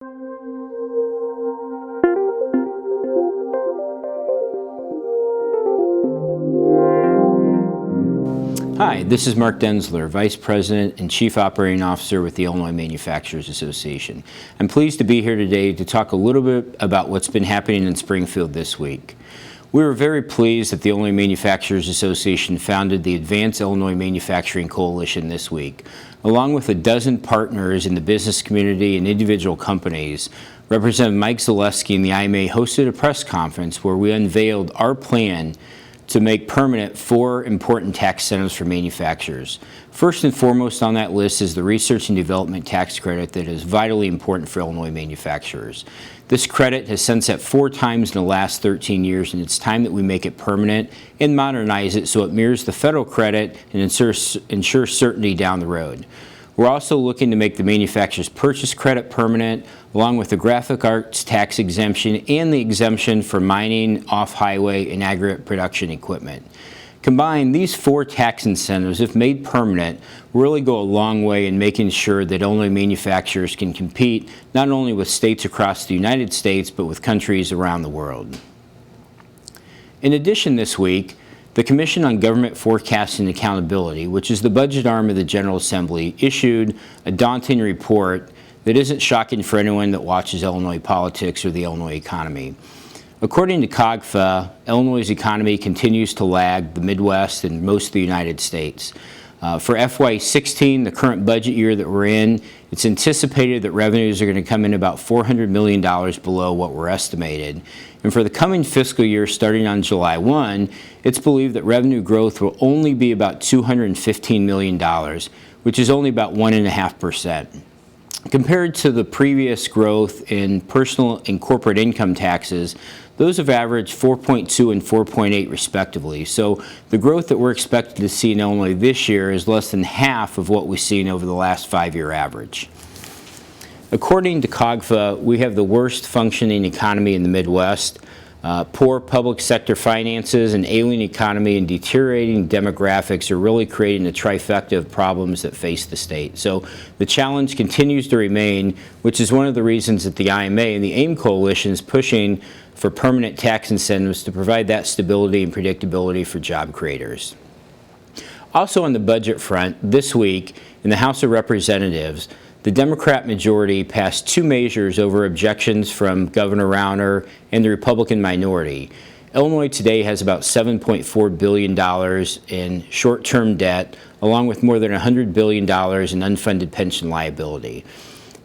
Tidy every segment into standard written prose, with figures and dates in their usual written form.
Hi, this is Mark Denzler, Vice President and Chief Operating Officer with the Illinois Manufacturers Association. I'm pleased to be here today to talk a little bit about what's been happening in Springfield this week. We were very pleased that the Illinois Manufacturers Association founded the Advanced Illinois Manufacturing Coalition this week. Along with a dozen partners in the business community and individual companies, Representative Mike Zaleski and the IMA hosted a press conference where we unveiled our plan to make permanent 4 important tax incentives for manufacturers. First and foremost on that list is the Research and Development Tax Credit that is vitally important for Illinois manufacturers. This credit has sunset 4 times in the last 13 years, and it's time that we make it permanent and modernize it so it mirrors the federal credit and ensures certainty down the road. We're also looking to make the manufacturer's purchase credit permanent, along with the graphic arts tax exemption and the exemption for mining, off-highway, and aggregate production equipment. Combined, these 4 tax incentives, if made permanent, really go a long way in making sure that Illinois manufacturers can compete not only with states across the United States, but with countries around the world. In addition, this week, the Commission on Government Forecasting and Accountability, which is the budget arm of the General Assembly, issued a daunting report that isn't shocking for anyone that watches Illinois politics or the Illinois economy. According to COGFA, Illinois' economy continues to lag the Midwest and most of the United States. For FY16, the current budget year that we're in, it's anticipated that revenues are going to come in about $400 million below what were estimated. And for the coming fiscal year starting on July 1, it's believed that revenue growth will only be about $215 million, which is only about 1.5%. Compared to the previous growth in personal and corporate income taxes, those have averaged 4.2 and 4.8 respectively. So the growth that we're expected to see in Illinois this year is less than half of what we've seen over the last 5-year average. According to COGFA, we have the worst functioning economy in the Midwest. Poor public sector finances, an ailing economy, and deteriorating demographics are really creating a trifecta of problems that face the state. So the challenge continues to remain, which is one of the reasons that the IMA and the AIM Coalition is pushing for permanent tax incentives to provide that stability and predictability for job creators. Also on the budget front, this week in the House of Representatives, the Democrat majority passed 2 measures over objections from Governor Rauner and the Republican minority. Illinois today has about $7.4 billion in short-term debt, along with more than $100 billion in unfunded pension liability.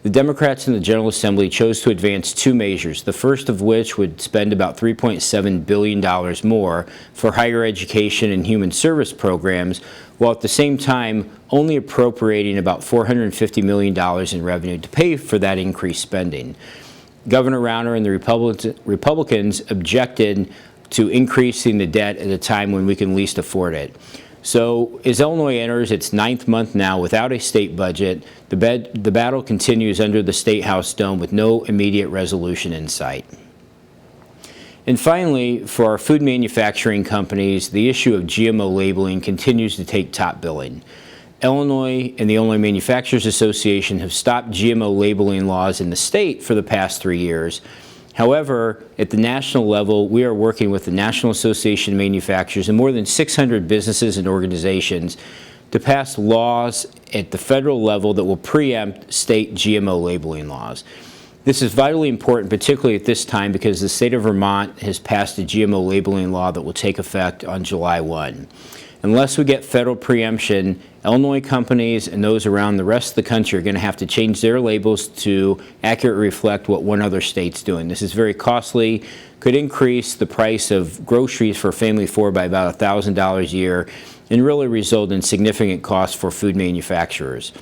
The Democrats in the General Assembly chose to advance 2 measures, the first of which would spend about $3.7 billion more for higher education and human service programs, while at the same time only appropriating about $450 million in revenue to pay for that increased spending. Governor Rauner and the Republicans objected to increasing the debt at a time when we can least afford it. So as Illinois enters its 9th month now without a state budget, the battle continues under the State House dome with no immediate resolution in sight. And finally, for our food manufacturing companies, the issue of GMO labeling continues to take top billing. Illinois and the Illinois Manufacturers Association have stopped GMO labeling laws in the state for the past 3 years. However, at the national level, we are working with the National Association of Manufacturers and more than 600 businesses and organizations to pass laws at the federal level that will preempt state GMO labeling laws. This is vitally important, particularly at this time, because the state of Vermont has passed a GMO labeling law that will take effect on July 1. Unless we get federal preemption, Illinois companies and those around the rest of the country are going to have to change their labels to accurately reflect what one other state's doing. This is very costly, could increase the price of groceries for a family of 4 by about $1,000 a year, and really result in significant costs for food manufacturers.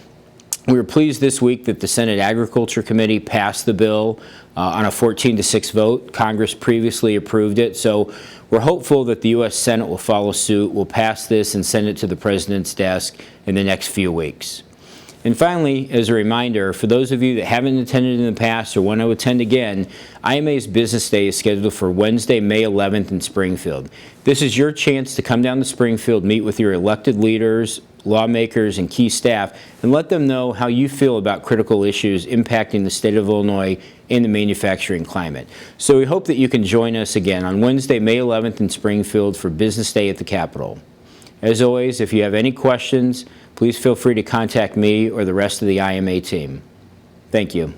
We were pleased this week that the Senate Agriculture Committee passed the bill on a 14-6 vote. Congress previously approved it, so we're hopeful that the U.S. Senate will follow suit, will pass this and send it to the President's desk in the next few weeks. And finally, as a reminder, for those of you that haven't attended in the past or want to attend again, IMA's Business Day is scheduled for Wednesday, May 11th in Springfield. This is your chance to come down to Springfield, meet with your elected leaders, lawmakers, and key staff, and let them know how you feel about critical issues impacting the state of Illinois and the manufacturing climate. So we hope that you can join us again on Wednesday, May 11th in Springfield for Business Day at the Capitol. As always, if you have any questions, please feel free to contact me or the rest of the IMA team. Thank you.